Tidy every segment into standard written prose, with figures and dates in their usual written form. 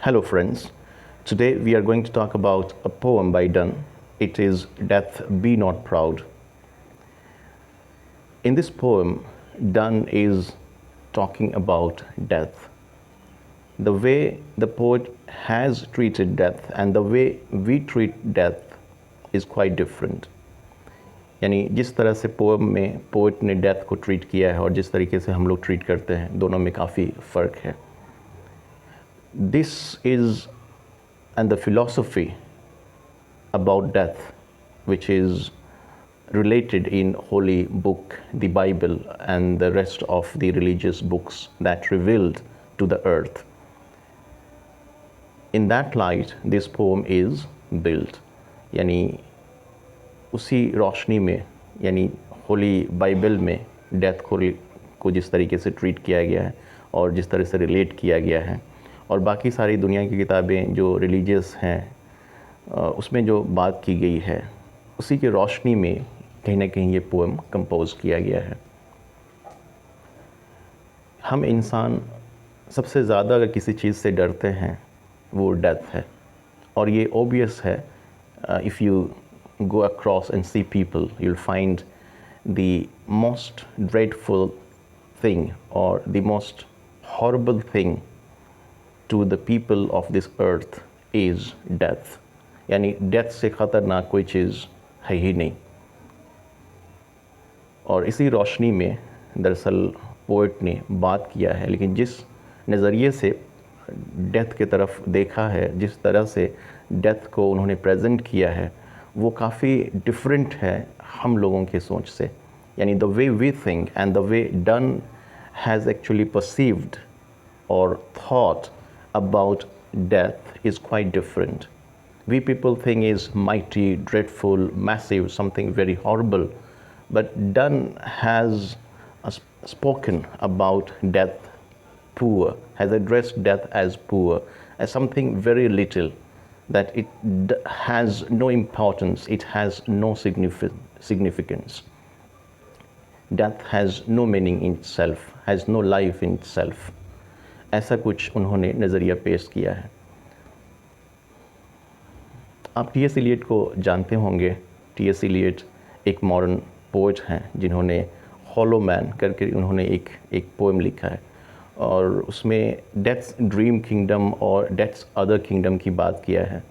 Hello, friends. Today we are going to talk about a poem by Donne. It is Death Be Not Proud. In this poem, Donne is talking about death. The way the poet has treated death and the way we treat death is quite different. यानी जिस तरह से poem में poet ने death को treat किया है और जिस तरीके से हम लोग ट्रीट करते हैं, दोनों में काफ़ी फ़र्क है. This is and the philosophy about death, which is related in holy book, the Bible, and the rest of the religious books that revealed to the earth. In that light, this poem is built. यानी उसी रोशनी में, यानी Holi Bible में death को जिस तरीके से treat किया गया है और जिस तरह से रिलेट किया गया है और बाकी सारी दुनिया की किताबें जो रिलीजियस हैं उसमें जो बात की गई है, उसी की रोशनी में कहीं ना कहीं ये पोएम कंपोज किया गया है. हम इंसान सबसे ज़्यादा अगर किसी चीज़ से डरते हैं वो डेथ है. और ये ऑब्वियस है. If you go across and see people, you'll find the most dreadful thing or the most horrible thing to the people of this earth is death. यानी डेथ से ख़तरनाक कोई चीज़ है ही नहीं. और इसी रोशनी में दरअसल पोएट ने बात किया है, लेकिन जिस नज़रिए से डेथ की तरफ देखा है, जिस तरह से डेथ को उन्होंने प्रेजेंट किया है, वो काफ़ी डिफरेंट है हम लोगों के सोच से. यानी the way we think and the way Donne has actually perceived और thought about death is quite different. We people think is mighty, dreadful, massive, something very horrible, but Donne has spoken about death poor, has addressed death as poor, as something very little, that it has no importance, it has no significance. Death has no meaning in itself, has no life in itself. ऐसा कुछ उन्होंने नज़रिया पेश किया है. आप T S Eliot को जानते होंगे. टी एस इलियट एक मॉडर्न पोएट हैं जिन्होंने हॉलो मैन करके उन्होंने एक पोएम लिखा है और उसमें डेथ्स ड्रीम किंगडम और डेथ्स अदर किंगडम की बात किया है.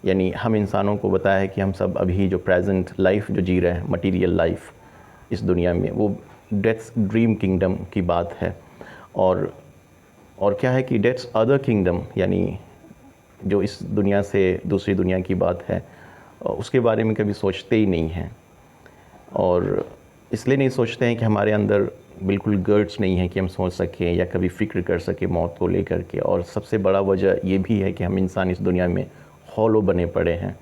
यानी हम इंसानों को बताया है कि हम सब अभी जो प्रेजेंट लाइफ जो जी रहे हैं, मटेरियल लाइफ इस दुनिया में, वो डेथ्स ड्रीम किंगडम की बात है. और क्या है कि डेथ्स अदर किंगडम, यानी जो इस दुनिया से दूसरी दुनिया की बात है, उसके बारे में कभी सोचते ही नहीं हैं. और इसलिए नहीं सोचते हैं कि हमारे अंदर बिल्कुल गर्ड्स नहीं है कि हम सोच सकें या कभी फ़िक्र कर सकें मौत को लेकर के. और सबसे बड़ा वजह ये भी है कि हम इंसान इस दुनिया में हॉलो बने पड़े हैं.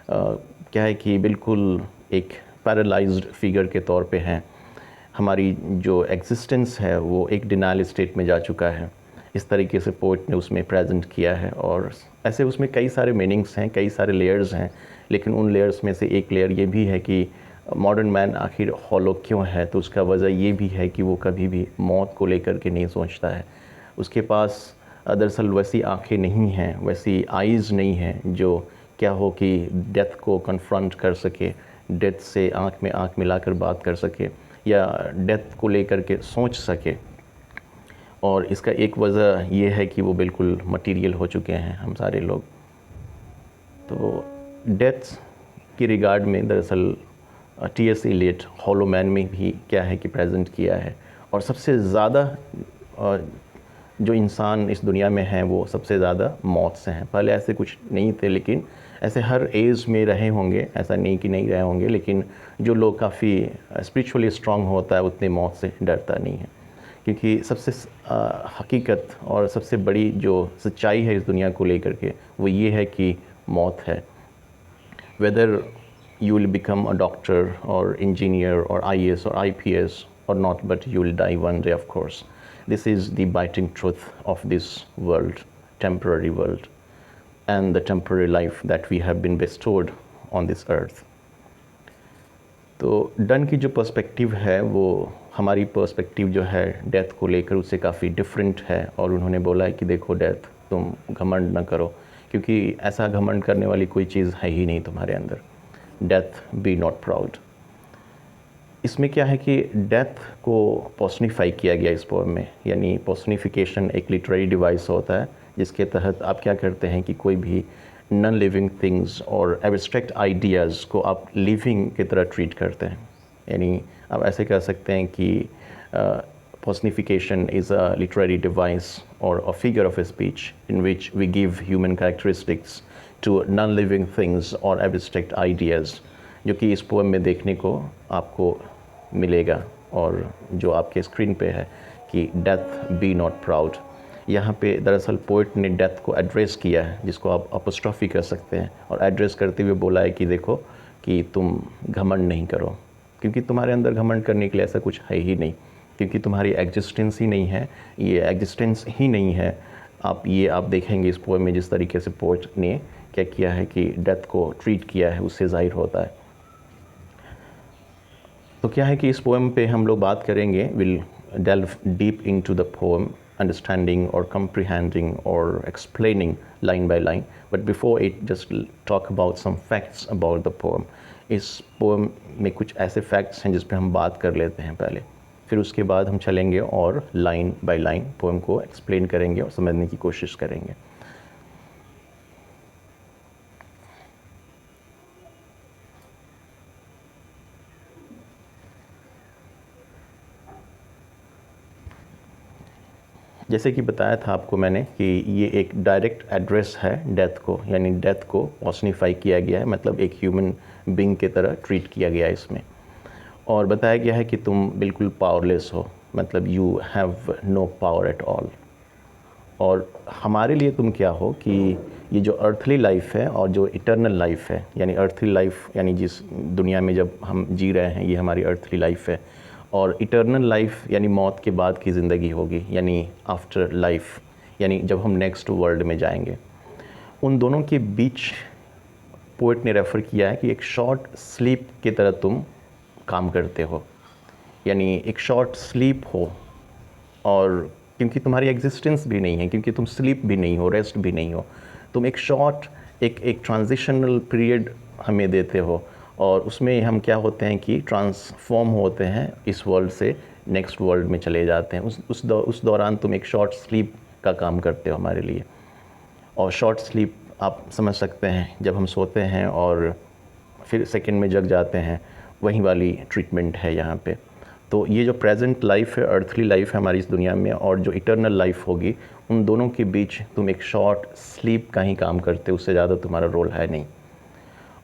क्या है कि बिल्कुल एक पैरालाइज्ड फिगर के तौर पे हैं. हमारी जो एग्जिस्टेंस है वो एक डिनाइल स्टेट में जा चुका है. इस तरीके से पोएट ने उसमें प्रेजेंट किया है. और ऐसे उसमें कई सारे मीनिंग्स हैं, कई सारे लेयर्स हैं, लेकिन उन लेयर्स में से एक लेयर ये भी है कि मॉडर्न मैन आखिर हॉलो क्यों है. तो उसका वजह ये भी है कि वो कभी भी मौत को लेकर के नहीं सोचता है. उसके पास दरअसल वैसी आंखें नहीं हैं, वैसी आइज़ नहीं हैं जो क्या हो कि डेथ को कन्फ्रंट कर सके, डेथ से आंख में आंख मिलाकर बात कर सके या डेथ को लेकर के सोच सके. और इसका एक वजह ये है कि वो बिल्कुल मटीरियल हो चुके हैं हम सारे लोग. तो डेथ की रिगार्ड में दरअसल T S Eliot hollow man में भी क्या है कि प्रेजेंट किया है. और सबसे ज़्यादा जो इंसान इस दुनिया में हैं वो सबसे ज़्यादा मौत से हैं. पहले ऐसे कुछ नहीं थे, लेकिन ऐसे हर एज में रहे होंगे, ऐसा नहीं कि नहीं रहे होंगे, लेकिन जो लोग काफ़ी स्पिरिचुअली स्ट्रांग होता है उतने मौत से डरता नहीं है. क्योंकि सबसे हकीकत और सबसे बड़ी जो सच्चाई है इस दुनिया को लेकर के वो ये है कि मौत है. Whether you will become a doctor or engineer or IAS or IPS or not, but you will die one day, of course. This is the biting truth of this world, temporary world, and the temporary life that we have been bestowed on this earth. तो done की जो perspective है वो हमारी perspective जो है death को लेकर उससे काफ़ी डिफरेंट है. और उन्होंने बोला है कि देखो डेथ तुम घमंड न करो, क्योंकि ऐसा घमंड करने वाली कोई चीज़ है ही नहीं तुम्हारे अंदर। Death be not proud. इसमें क्या है कि डेथ को पर्सनिफाई किया गया इस पोएम में, यानी पर्सनिफिकेशन एक लिटरेरी डिवाइस होता है जिसके तहत आप क्या करते हैं कि कोई भी नॉन लिविंग थिंग्स और एब्स्ट्रैक्ट आइडियाज़ को आप लिविंग की तरह ट्रीट करते हैं। यानी आप ऐसे कह सकते हैं कि personification is a literary device or a figure of speech in which we give human characteristics to non-living things or abstract ideas, जो कि इस पोएम में देखने को आपको मिलेगा और जो आपके स्क्रीन पे है कि डेथ बी नॉट प्राउड। यहाँ पे दरअसल पोइट ने डेथ को एड्रेस किया है, जिसको आप अपोस्ट्रॉफी कर सकते हैं, और एड्रेस करते हुए बोला है कि देखो कि तुम घमंड नहीं करो, क्योंकि तुम्हारे अंदर घमंड करने के लिए ऐसा कुछ है ही नहीं, क्योंकि तुम्हारी एग्जिस्टेंस ही नहीं है, ये एग्जिस्टेंस ही नहीं है। आप देखेंगे इस पोएम में जिस तरीके से पोएट ने क्या किया है कि डेथ को ट्रीट किया है, उससे ज़ाहिर होता है। तो क्या है कि इस पोएम पे हम लोग बात करेंगे, will delve deep into the poem, understanding or comprehending or explaining line by line. But before it, just talk about some facts about the poem. इस पोएम में कुछ ऐसे फैक्ट्स हैं जिस पे हम बात कर लेते हैं पहले, फिर उसके बाद हम चलेंगे और लाइन बाय लाइन पोएम को एक्सप्लेन करेंगे और समझने की कोशिश करेंगे। जैसे कि बताया था आपको मैंने कि ये एक डायरेक्ट एड्रेस है डेथ को, यानी डेथ को पर्सनिफाई किया गया है, मतलब एक ह्यूमन बीइंग की तरह ट्रीट किया गया है इसमें, और बताया गया है कि तुम बिल्कुल पावरलेस हो, मतलब you have no power at all. और हमारे लिए तुम क्या हो कि ये जो अर्थली लाइफ है और जो इटर्नल लाइफ है, यानी अर्थली लाइफ यानी जिस दुनिया में जब हम जी रहे हैं ये हमारी अर्थली लाइफ है, और इटर्नल लाइफ यानी मौत के बाद की ज़िंदगी होगी, यानी आफ्टर लाइफ, यानी जब हम नेक्स्ट वर्ल्ड में जाएंगे। उन दोनों के बीच पोएट ने रेफ़र किया है कि एक शॉर्ट स्लीप की तरह तुम काम करते हो, यानी एक शॉर्ट स्लीप हो, और क्योंकि तुम्हारी एग्जिस्टेंस भी नहीं है, क्योंकि तुम स्लीप भी नहीं हो, रेस्ट भी नहीं हो, तुम एक शॉर्ट एक ट्रांजिशनल पीरियड हमें देते हो, और उसमें हम क्या होते हैं कि ट्रांसफॉर्म होते हैं, इस वर्ल्ड से नेक्स्ट वर्ल्ड में चले जाते हैं। उस दौरान तुम एक शॉर्ट स्लीप का काम करते हो हमारे लिए। और शॉर्ट स्लीप आप समझ सकते हैं, जब हम सोते हैं और फिर सेकंड में जग जाते हैं, वही वाली ट्रीटमेंट है यहाँ पे। तो ये जो प्रेजेंट लाइफ है, अर्थली लाइफ है हमारी इस दुनिया में, और जो इटर्नल लाइफ होगी, उन दोनों के बीच तुम एक शॉर्ट स्लीप का ही काम करते हो, उससे ज़्यादा तुम्हारा रोल है नहीं।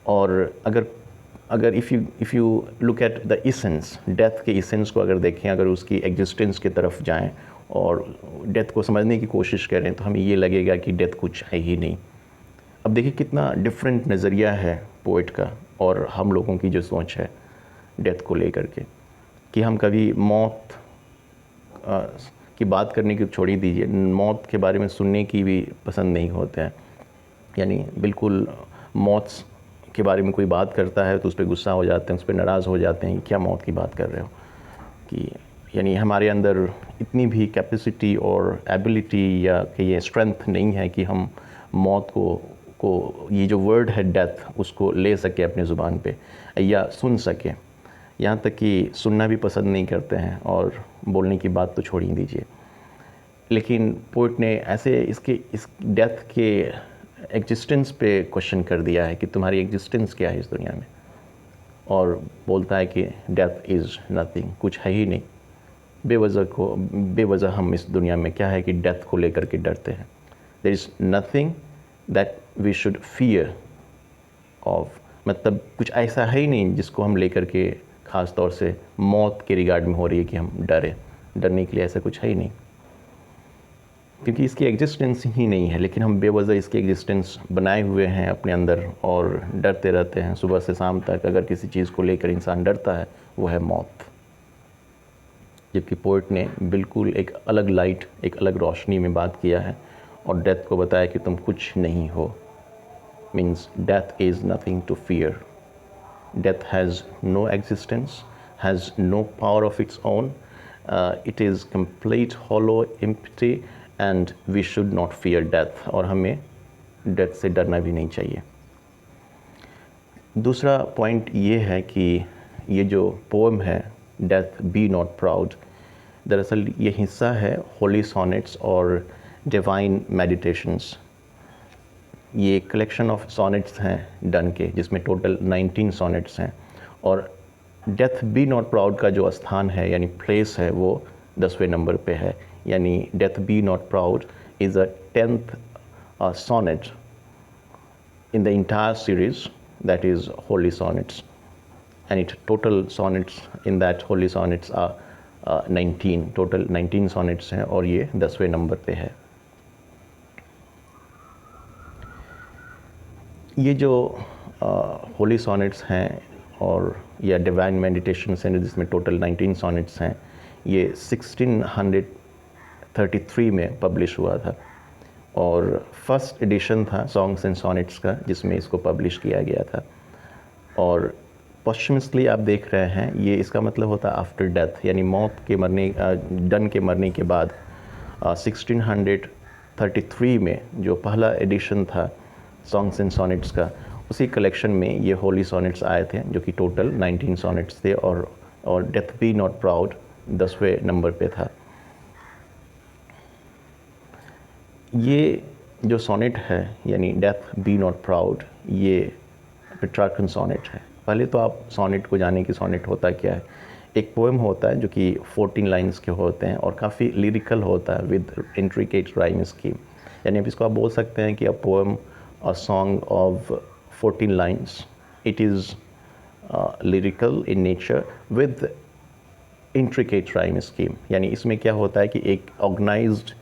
और अगर if you look at the essence, death के इसेंस को अगर देखें, अगर उसकी एग्जिस्टेंस की तरफ जाएं और डेथ को समझने की कोशिश करें, तो हमें ये लगेगा कि डेथ कुछ है ही नहीं। अब देखिए कितना डिफरेंट नज़रिया है पोइट का और हम लोगों की जो सोच है डेथ को लेकर के, कि हम कभी मौत की बात करने की छोड़ ही दीजिए, मौत के बारे में सुनने की भी पसंद नहीं होते हैं। यानी बिल्कुल मौत के बारे में कोई बात करता है तो उस पर गुस्सा हो जाते हैं, उस पर नाराज़ हो जाते हैं, क्या मौत की बात कर रहे हो, कि यानी हमारे अंदर इतनी भी कैपेसिटी और एबिलिटी या कि ये स्ट्रेंथ नहीं है कि हम मौत को ये जो वर्ड है डेथ, उसको ले सके अपने ज़ुबान पे या सुन सके। यहाँ तक कि सुनना भी पसंद नहीं करते हैं, और बोलने की बात तो छोड़ ही दीजिए। लेकिन पोइट ने ऐसे इस डेथ के एग्जिस्टेंस पे क्वेश्चन कर दिया है कि तुम्हारी एग्जिस्टेंस क्या है इस दुनिया में, और बोलता है कि डेथ इज़ नथिंग, कुछ है ही नहीं। बेवजह हम इस दुनिया में क्या है कि डेथ को लेकर के डरते हैं। There is nothing that we should fear of, मतलब कुछ ऐसा है ही नहीं जिसको हम लेकर के ख़ास तौर से मौत के रिगार्ड में हो रही है कि हम डरें। डरने के लिए ऐसा कुछ है ही नहीं, क्योंकि इसकी एग्जिस्टेंस ही नहीं है, लेकिन हम बेवजह इसकी एग्जिस्टेंस बनाए हुए हैं अपने अंदर और डरते रहते हैं सुबह से शाम तक। अगर किसी चीज़ को लेकर इंसान डरता है वो है मौत। जबकि पोइट ने बिल्कुल एक अलग लाइट, एक अलग रोशनी में बात किया है और डेथ को बताया कि तुम कुछ नहीं हो। Means death is nothing to fear. Death has no existence, has no power of its own. It is complete, hollow, empty, and we should not fear death, और हमें डेथ से डरना भी नहीं चाहिए। दूसरा पॉइंट ये है कि ये जो पोएम है डेथ बी नॉट प्राउड, दरअसल ये हिस्सा है होली सॉनेट्स और डिवाइन मेडिटेशंस। ये कलेक्शन ऑफ सॉनेट्स हैं डन के, जिसमें टोटल 19 सॉनेट्स हैं, और डेथ बी नॉट प्राउड का जो स्थान है यानी प्लेस है वो 10वें नंबर पे है। यानी death be not proud is a 10th sonnet in the entire series, that is holy sonnets, and its total sonnets in that holy sonnets are 19, total 19 sonnets हैं, और ये 10वें नंबर पे है। ये जो होली सॉनेट्स हैं और या डिवाइन मेडिटेशंस हैं जिसमें टोटल 19 सॉनेट्स हैं, ये 1633 में पब्लिश हुआ था, और फर्स्ट एडिशन था सॉन्ग्स एंड सॉनेट्स का जिसमें इसको पब्लिश किया गया था। और पॉस्चमसली आप देख रहे हैं, ये इसका मतलब होता है आफ्टर डेथ, यानी मौत के मरने डन के मरने के बाद 1633 में जो पहला एडिशन था सॉन्ग्स एंड सॉनेट्स का, उसी कलेक्शन में ये होली सॉनेट्स आए थे जो कि टोटल 19 सॉनेट्स थे, और डेथ बी नॉट प्राउड 10वें नंबर पे था। ये जो सॉनेट है यानी डेथ बी नॉट प्राउड, ये पेट्रार्कन सॉनेट है। पहले तो आप सॉनेट को जानें कि सॉनेट होता क्या है। एक पोएम होता है जो कि 14 लाइंस के होते हैं और काफ़ी लिरिकल होता है विद इंट्रिकेट राइम स्कीम, यानी अब इसको आप बोल सकते हैं कि a poem a song of 14 lines, it is lyrical in nature with intricate rhyme scheme. यानी इसमें क्या होता है कि एक ऑर्गेनाइज्ड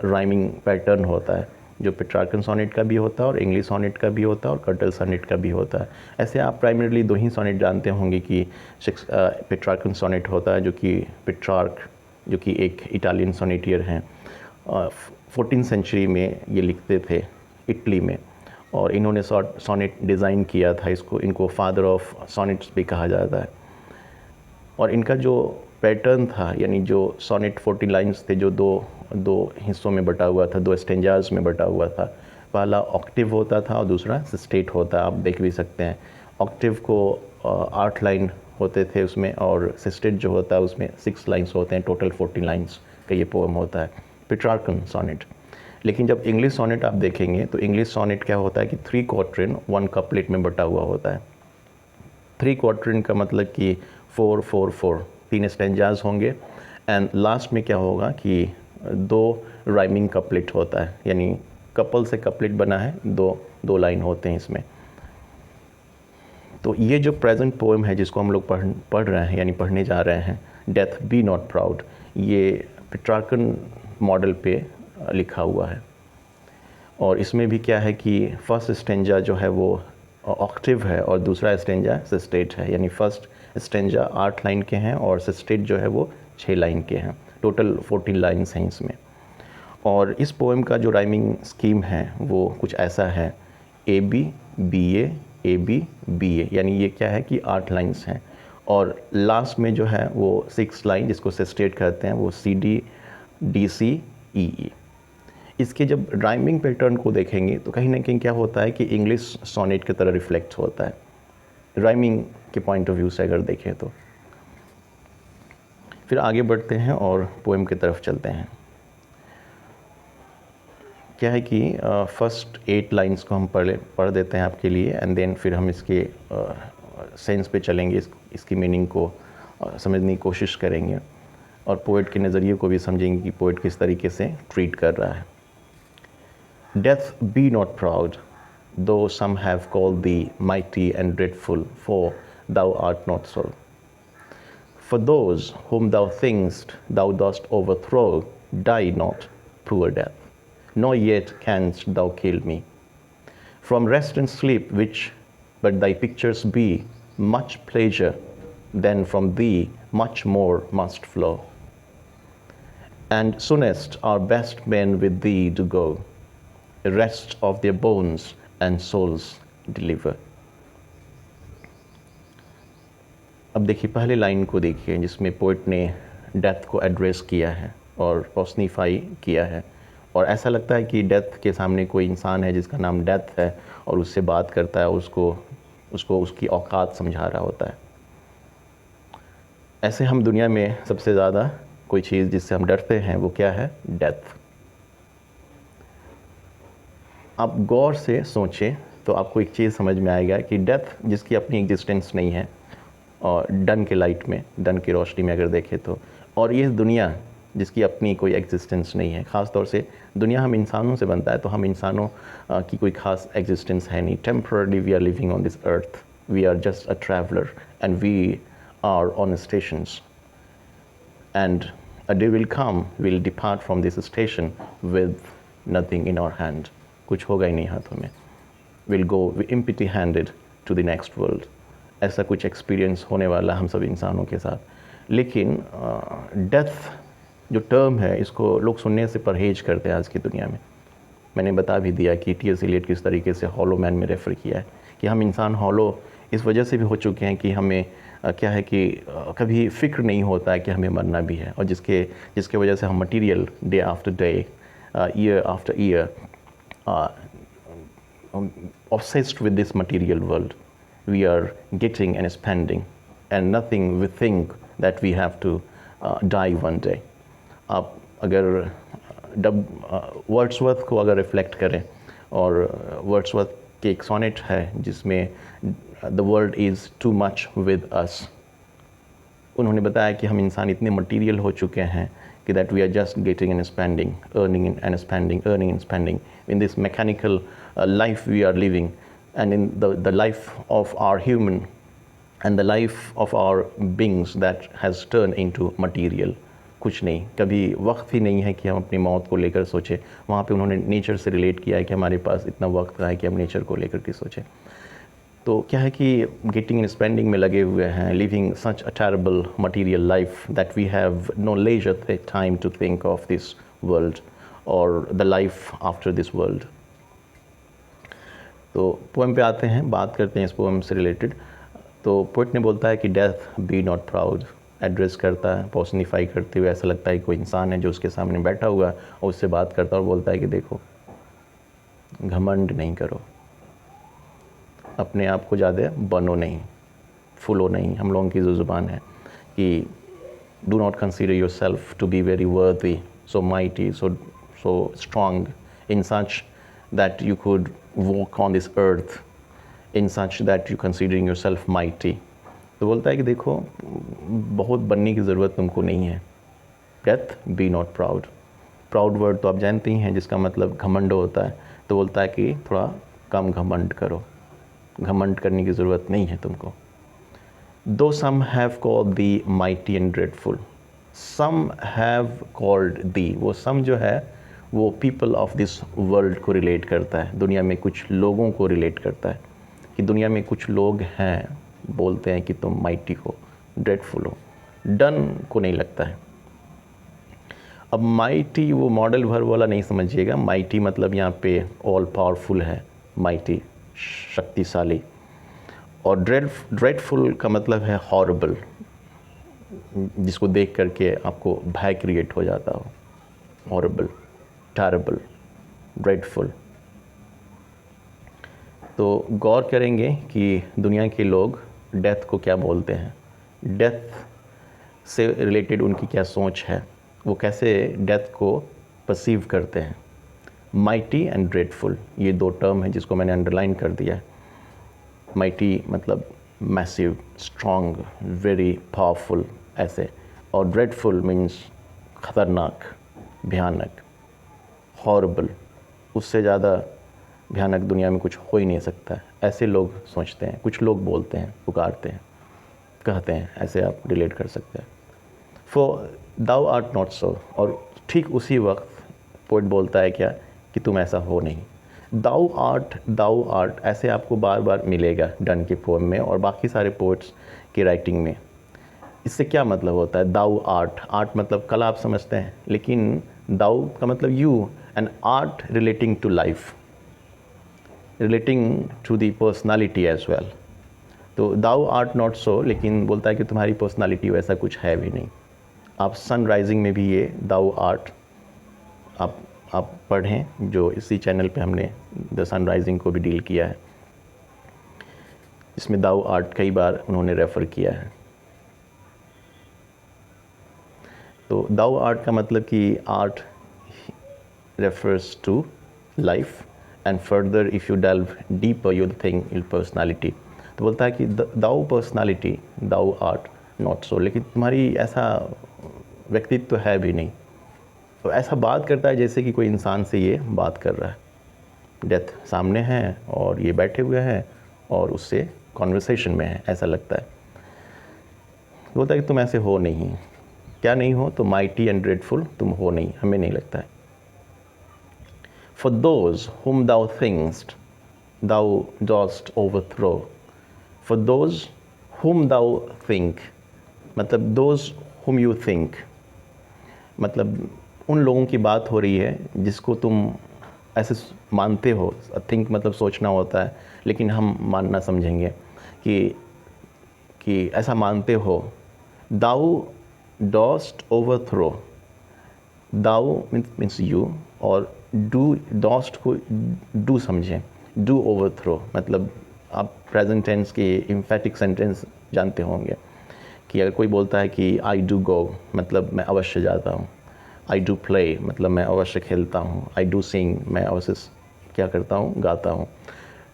राइमिंग पैटर्न होता है जो पेट्रार्कन सॉनेट का भी होता है और इंग्लिश सॉनेट का भी होता है और कर्टल सॉनेट का भी होता है। ऐसे आप प्राइमरीली दो ही सॉनेट जानते होंगे कि पेट्रार्कन सॉनेट होता है जो कि पेट्रार्क जो कि एक इटालियन सोनेटियर हैं, 14th सेंचुरी में ये लिखते थे इटली में, और इन्होंने सॉनेट डिज़ाइन किया था। इनको फादर ऑफ सॉनेट्स भी कहा जाता है। और इनका जो पैटर्न था यानी जो सॉनेट 14 लाइन्स थे जो दो हिस्सों में बटा हुआ था, दो स्टेंजाज में बटा हुआ था। पहला ऑक्टिव होता था और दूसरा सिस्टेट होता है, आप देख भी सकते हैं। ऑक्टिव को 8 लाइन होते थे उसमें, और सिस्टेट जो होता है उसमें 6 लाइन्स होते हैं। टोटल 14 लाइन्स का ये पोएम होता है पेट्रार्कन सॉनेट। लेकिन जब इंग्लिश सॉनेट आप देखेंगे तो इंग्लिश सॉनेट क्या होता है कि 3 क्वार्टरन 1 कपलेट में बटा हुआ होता है। 3 क्वार्टरन का मतलब कि 4 4 4 3 स्टेंजाज होंगे, एंड लास्ट में क्या होगा कि 2 राइमिंग कपलेट होता है, यानी कपल से कपलेट बना है, दो लाइन होते हैं इसमें। तो ये जो प्रेजेंट पोएम है जिसको हम लोग पढ़ रहे हैं यानी पढ़ने जा रहे हैं, डेथ बी नॉट प्राउड, ये पेट्रार्कन मॉडल पे लिखा हुआ है। और इसमें भी क्या है कि फर्स्ट स्टेंजा जो है वो ऑक्टिव है और दूसरा स्टेंजा सिस्टेट है, यानी फर्स्ट स्टेंजा 8 लाइन के हैं और सिस्टेट जो है वो 6 लाइन के हैं। टोटल 14 लाइन्स हैं इसमें। और इस पोएम का जो राइमिंग स्कीम है वो कुछ ऐसा है, A B B A B B A, यानी ये क्या है कि 8 लाइन्स हैं, और लास्ट में जो है वो 6 लाइन जिसको सिस्टेट कहते हैं वो सी डी डी सी ई ई। इसके जब राइमिंग पैटर्न को देखेंगे तो कहीं ना कहीं क्या होता है कि इंग्लिश सॉनेट की तरह रिफ्लेक्ट होता है राइमिंग के पॉइंट ऑफ व्यू से अगर देखें तो। फिर आगे बढ़ते हैं और पोएम की तरफ चलते हैं। क्या है कि फर्स्ट 8 लाइंस को हम पढ़ देते हैं आपके लिए, एंड देन फिर हम इसके सेंस पे चलेंगे, इसकी मीनिंग को समझने की कोशिश करेंगे और पोएट के नज़रिए को भी समझेंगे कि पोएट किस तरीके से ट्रीट कर रहा है। Death be not proud, though some have called thee mighty and dreadful, for thou art not so. For those whom thou think'st thou dost overthrow, die not, poor death, nor yet canst thou kill me. From rest and sleep, which but thy pictures be, much pleasure, then from thee much more must flow. And soonest our best men with thee do go, rest of their bones and souls deliver. अब देखिए पहले line को देखिए जिसमें poet ने death को address किया है और पर्सनिफाई किया है, और ऐसा लगता है कि डेथ के सामने कोई इंसान है जिसका नाम डेथ है और उससे बात करता है, उसको उसकी औकात समझा रहा होता है। ऐसे हम दुनिया में सबसे ज़्यादा कोई चीज़ जिससे हम डरते हैं वो क्या है? डेथ। आप गौर से सोचें तो आपको एक चीज़ समझ में आएगा कि डेथ जिसकी अपनी एग्जिस्टेंस नहीं है, और डन के लाइट में, डन की रोशनी में अगर देखें तो, और ये दुनिया जिसकी अपनी कोई एग्जिस्टेंस नहीं है, ख़ास तौर से दुनिया हम इंसानों से बनता है तो हम इंसानों की कोई ख़ास एग्जिस्टेंस है नहीं। Temporary we are living on this earth, we are just a traveller and we are on stations, and a day will come, we'll depart from this station with nothing in our hand. कुछ होगा ही नहीं हाथों में। We'll go empty handed to the next world. ऐसा कुछ experience होने वाला हम सब इंसानों के साथ। लेकिन डेथ जो टर्म है इसको लोग सुनने से परहेज करते हैं आज की दुनिया में। मैंने बता भी दिया कि टी.एस. एलियट किस तरीके से हॉलो मैन में रेफ़र किया है कि हम इंसान हॉलो इस वजह से भी हो चुके हैं कि हमें क्या है कि कभी फ़िक्र नहीं होता है कि हमें मरना भी है, और जिसके वजह से हम material day after day, year after year obsessed with this material world. We are getting and spending, and nothing we think that we have to die one day. आप अगर वर्ड्सवर्थ को अगर रिफ्लेक्ट करें, और वर्ड्सवर्थ के एक sonnet है जिसमें the world is too much with us, उन्होंने बताया कि हम इंसान इतने मटीरियल हो चुके हैं कि that we are just getting and spending, earning and spending, earning and spending in this mechanical life we are living, and in the life of our human and the life of our beings that has turned into material. कुछ नहीं, कभी वक्त ही नहीं है कि हम अपनी मौत को लेकर सोचें। वहाँ पे उन्होंने नेचर से रिलेट किया है कि हमारे पास इतना वक्त कहाँ है कि हम नेचर को लेकर के सोचें। तो क्या है कि गेटिंग एंड स्पेंडिंग में लगे हुए हैं, living such a terrible material life that we have no leisure time to think of this world और the life after this world. तो पोएम पे आते हैं, बात करते हैं इस पोएम से रिलेटेड। तो पोएट ने बोलता है कि death be not proud, address करता है पर्सनिफाई करते हुए, ऐसा लगता है कोई इंसान है जो उसके सामने बैठा हुआ है और उससे बात करता है और बोलता है कि देखो, घमंड नहीं करो, अपने आप को ज़्यादा बनो नहीं, फुलो नहीं। हम लोगों की जो ज़ुबान है कि do not consider yourself to be very worthy, so mighty, so strong in such that you could walk on this earth, in such that you considering yourself mighty. तो बोलता है कि देखो, बहुत बनने की ज़रूरत तुमको नहीं है। Death be not proud, proud word तो आप जानते ही हैं जिसका मतलब घमंड होता है। तो बोलता है कि थोड़ा कम घमंड करो, घमंड करने की ज़रूरत नहीं है तुमको। Though some have called thee mighty and dreadful, some have called thee, वो some जो है वो पीपल ऑफ दिस वर्ल्ड को रिलेट करता है, दुनिया में कुछ लोगों को रिलेट करता है कि दुनिया में कुछ लोग हैं, बोलते हैं कि तुम माइटी हो, ड्रेडफुल हो। डन को नहीं लगता है। अब माइटी वो मॉडल भर वाला नहीं समझिएगा, माइटी मतलब यहाँ पे ऑल पावरफुल है, माइटी शक्तिशाली, और ड्रेडफुल का मतलब है हॉरिबल, जिसको देख करके आपको भय क्रिएट हो जाता हो, हॉरिबल, टेरेबल, ड्रेडफुल। तो गौर करेंगे कि दुनिया के लोग डेथ को क्या बोलते हैं, डेथ से रिलेटेड उनकी क्या सोच है, वो कैसे डेथ को परसीव करते हैं। माइटी एंड ड्रेडफुल, ये दो टर्म है जिसको मैंने अंडरलाइन कर दिया है। माइटी मतलब मैसिव, स्ट्रॉन्ग, वेरी पावरफुल ऐसे, और ड्रेडफुल मीन्स ख़तरनाक, भयानक, हॉरिबल, उससे ज़्यादा भयानक दुनिया में कुछ हो ही नहीं सकता। ऐसे लोग सोचते हैं, कुछ लोग बोलते हैं, पुकारते हैं, कहते हैं, ऐसे आप रिलेट कर सकते हैं। For thou art not so, और ठीक उसी वक्त पोइट बोलता है क्या कि तुम ऐसा हो नहीं। दाउ आर्ट ऐसे आपको बार बार मिलेगा डन के पोएम में और बाकी सारे पोइट्स की राइटिंग में। इससे क्या मतलब होता है? दाउ आर्ट, आर्ट मतलब कला आप समझते हैं, लेकिन दाउ का मतलब you, and art relating to life, relating to the personality as well. तो दाउ आर्ट नॉट सो, लेकिन बोलता है कि तुम्हारी पर्सनालिटी वैसा कुछ है भी नहीं। आप सन राइजिंग में भी ये दाउ आर्ट आप आप पढ़ें, जो इसी चैनल पे हमने द सनराइजिंग को भी डील किया है। इसमें दाऊ आर्ट कई बार उन्होंने रेफ़र किया है। तो दाऊ आर्ट का मतलब कि art refers to life and further if you delve deeper you think in personality. तो बोलता है कि thou personality, thou art not so, लेकिन तुम्हारी ऐसा व्यक्तित्व है भी नहीं। तो ऐसा बात करता है जैसे कि कोई इंसान से ये बात कर रहा है, डेथ सामने है और ये बैठे हुए हैं और उससे कॉन्वर्सेशन में है, ऐसा लगता है। बोलता है कि तुम ऐसे हो नहीं। क्या नहीं हो? तो माइटी एंड ड्रेडफुल तुम हो नहीं, हमें नहीं लगता है। For those whom thou thinkst thou dost overthrow, for those whom thou think, मतलब those whom you think, मतलब उन लोगों की बात हो रही है जिसको तुम ऐसे मानते हो। थिंक मतलब सोचना होता है, लेकिन हम मानना समझेंगे कि ऐसा मानते हो। दाऊ डॉस्ट ओवरथ्रो, दाऊ मीन्स यू, और डू डॉस्ट को डू समझें, डू ओवरथ्रो मतलब आप प्रेजेंट टेंस के इम्फेटिक सेंटेंस जानते होंगे कि अगर कोई बोलता है कि आई डू गो मतलब मैं अवश्य जाता हूँ, आई डू प्ले मतलब मैं अवश्य खेलता हूँ, आई डू सिंग मैं अवश्य क्या करता हूँ, गाता हूँ।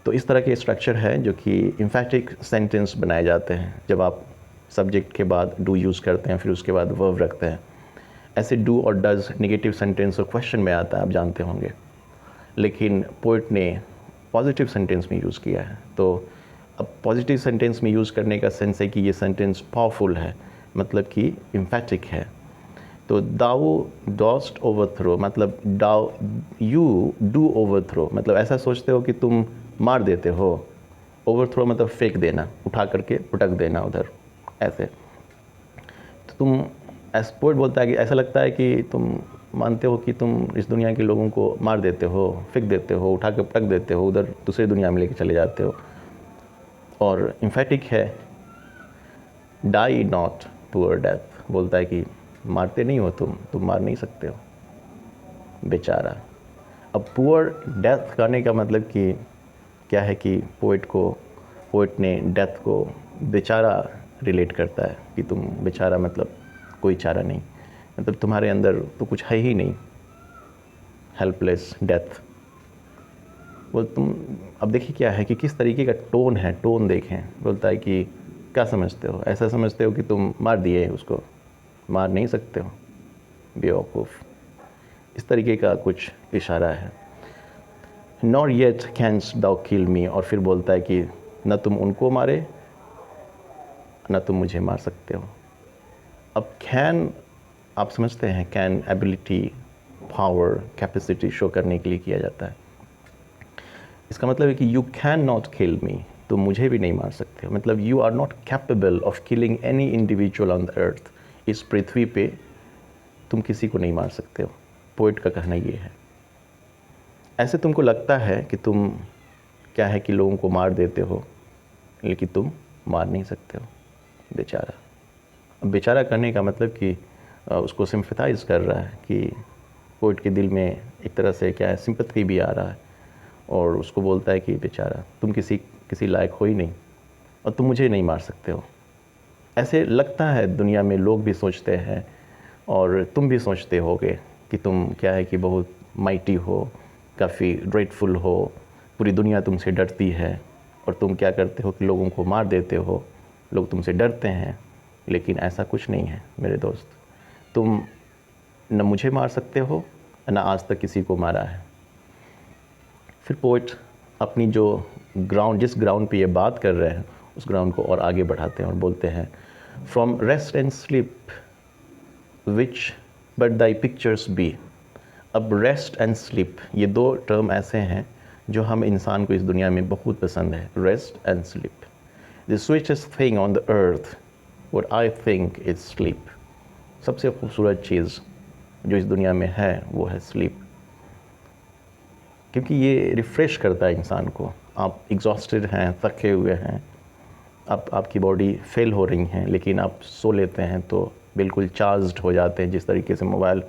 तो इस तरह के स्ट्रक्चर है जो कि इम्फेटिक सेंटेंस बनाए जाते हैं जब आप सब्जेक्ट के बाद डू यूज़ करते हैं, फिर उसके बाद वर्ब रखते हैं। ऐसे डू और डज नेगेटिव सेंटेंस और क्वेश्चन में आता है, आप जानते होंगे, लेकिन पोइट ने पॉजिटिव सेंटेंस में यूज़ किया है। तो अब पॉजिटिव सेंटेंस में यूज़ करने का सेंस है कि ये सेंटेंस पावरफुल है, मतलब कि इम्फेटिक है। तो दाऊ डॉस्ट ओवरथ्रो मतलब डाउ यू डू ओवरथ्रो मतलब ऐसा सोचते हो कि तुम मार देते हो। ओवरथ्रो मतलब फेंक देना, उठा करके पटक देना उधर, ऐसे। तो तुम पोइट बोलता है कि ऐसा लगता है कि तुम मानते हो कि तुम इस दुनिया के लोगों को मार देते हो, फेंक देते हो, उठा के पटक देते हो, उधर दूसरी दुनिया में लेके चले जाते हो। और इम्फेटिक है डाई नॉट पुअर डेथ, बोलता है कि मारते नहीं हो तुम मार नहीं सकते हो, बेचारा। अब पुअर डेथ करने का मतलब कि क्या है कि पोइट ने डेथ को बेचारा रिलेट करता है कि तुम बेचारा मतलब कोई चारा नहीं, मतलब तुम्हारे अंदर तो कुछ है ही नहीं, हेल्पलेस डेथ। वो तुम अब देखिए क्या है कि किस तरीके का टोन है, टोन देखें। बोलता है कि क्या समझते हो, ऐसा समझते हो कि तुम मार दिए उसको, मार नहीं सकते हो, बेवकूफ़। इस तरीके का कुछ इशारा है। नॉर येट कैंस्ट दाउ किल मी, और फिर बोलता है कि न तुम उनको मारे न तुम मुझे मार सकते हो। अब कैन आप समझते हैं, can ability, power, capacity show करने के लिए किया जाता है। इसका मतलब है कि you can not kill me, तुम मुझे भी नहीं मार सकते हो, मतलब you are not capable of killing any individual on the earth. इस पृथ्वी पे तुम किसी को नहीं मार सकते हो, पोइट का कहना ये है। ऐसे तुमको लगता है कि तुम क्या है कि लोगों को मार देते हो, लेकिन तुम मार नहीं सकते हो, बेचारा। अब बेचारा करने का मतलब कि उसको सिंपथाइज कर रहा है कि पोइट के दिल में एक तरह से क्या है, सिंपथी भी आ रहा है, और उसको बोलता है कि बेचारा तुम किसी लायक हो ही नहीं और तुम मुझे नहीं मार सकते हो। ऐसे लगता है दुनिया में, लोग भी सोचते हैं और तुम भी सोचते होगे कि तुम क्या है कि बहुत माइटी हो, काफ़ी ड्रेडफुल हो, पूरी दुनिया तुमसे डरती है और तुम क्या करते हो कि लोगों को मार देते हो, लोग तुमसे डरते हैं। लेकिन ऐसा कुछ नहीं है मेरे दोस्त, तुम न मुझे मार सकते हो न आज तक किसी को मारा है। फिर पोइट अपनी जो जिस ग्राउंड पे ये बात कर रहे हैं उस ग्राउंड को और आगे बढ़ाते हैं और बोलते हैं, from rest and sleep which but thy pictures be. अब रेस्ट एंड स्लीप ये दो टर्म ऐसे हैं जो हम इंसान को इस दुनिया में बहुत पसंद है, rest and sleep. The sweetest thing on the earth what I think is sleep. सबसे खूबसूरत चीज़ जो इस दुनिया में है वो है स्लीप, क्योंकि ये रिफ़्रेश करता है इंसान को। आप एग्जॉस्टेड हैं, थके हुए हैं, आपकी बॉडी फेल हो रही हैं, लेकिन आप सो लेते हैं तो बिल्कुल चार्ज्ड हो जाते हैं। जिस तरीके से मोबाइल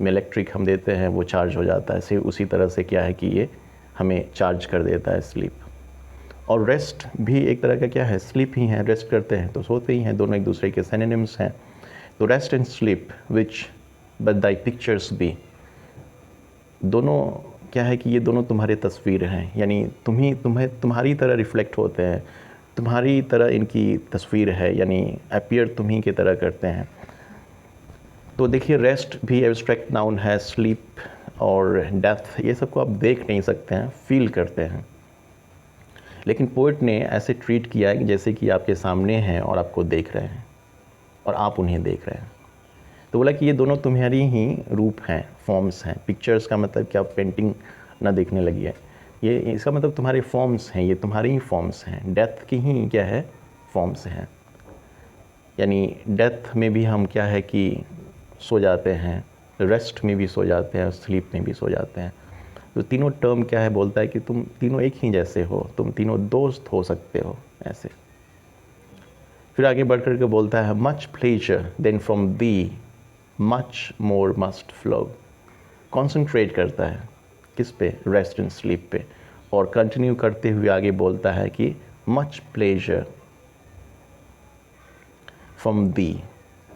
में इलेक्ट्रिक हम देते हैं वो चार्ज हो जाता है, सिर्फ उसी तरह से क्या है कि ये हमें चार्ज कर देता है स्लीप। और रेस्ट भी एक तरह का क्या है, स्लीप ही है, रेस्ट करते हैं तो सोते ही हैं, दोनों एक दूसरे के सिनोनिम्स हैं। तो rest and sleep which but thy pictures भी, दोनों क्या है कि ये दोनों तुम्हारे तस्वीर हैं, यानी तुम्हारी तरह रिफ्लेक्ट होते हैं, तुम्हारी तरह इनकी तस्वीर है, यानी अपीयर तुम्ही की तरह करते हैं। तो देखिए रेस्ट भी एब्स्ट्रैक्ट नाउन है, स्लीप और डेथ ये सबको आप देख नहीं सकते हैं, फील करते हैं। लेकिन पोइट ने ऐसे ट्रीट किया है कि जैसे कि आपके सामने हैं और आपको देख रहे हैं और आप उन्हें देख रहे हैं। तो बोला कि ये दोनों तुम्हारी ही रूप हैं, फॉर्म्स हैं। पिक्चर्स का मतलब क्या, पेंटिंग ना देखने लगी है, ये इसका मतलब तुम्हारे फॉर्म्स हैं, ये तुम्हारी ही फॉर्म्स हैं, डेथ की ही क्या है, फॉर्म्स हैं। यानी डेथ में भी हम क्या है कि सो जाते हैं, रेस्ट में भी सो जाते हैं, स्लीप में भी सो जाते हैं। तो तीनों टर्म क्या है, बोलता है कि तुम तीनों एक ही जैसे हो, तुम तीनों दोस्त हो सकते हो ऐसे। फिर आगे बढ़ कर के बोलता है much pleasure then from thee much more must flow. Concentrate करता है किस पे, रेस्ट एंड स्लीप पे, और कंटिन्यू करते हुए आगे बोलता है कि मच प्लेजर फ्रॉम दी।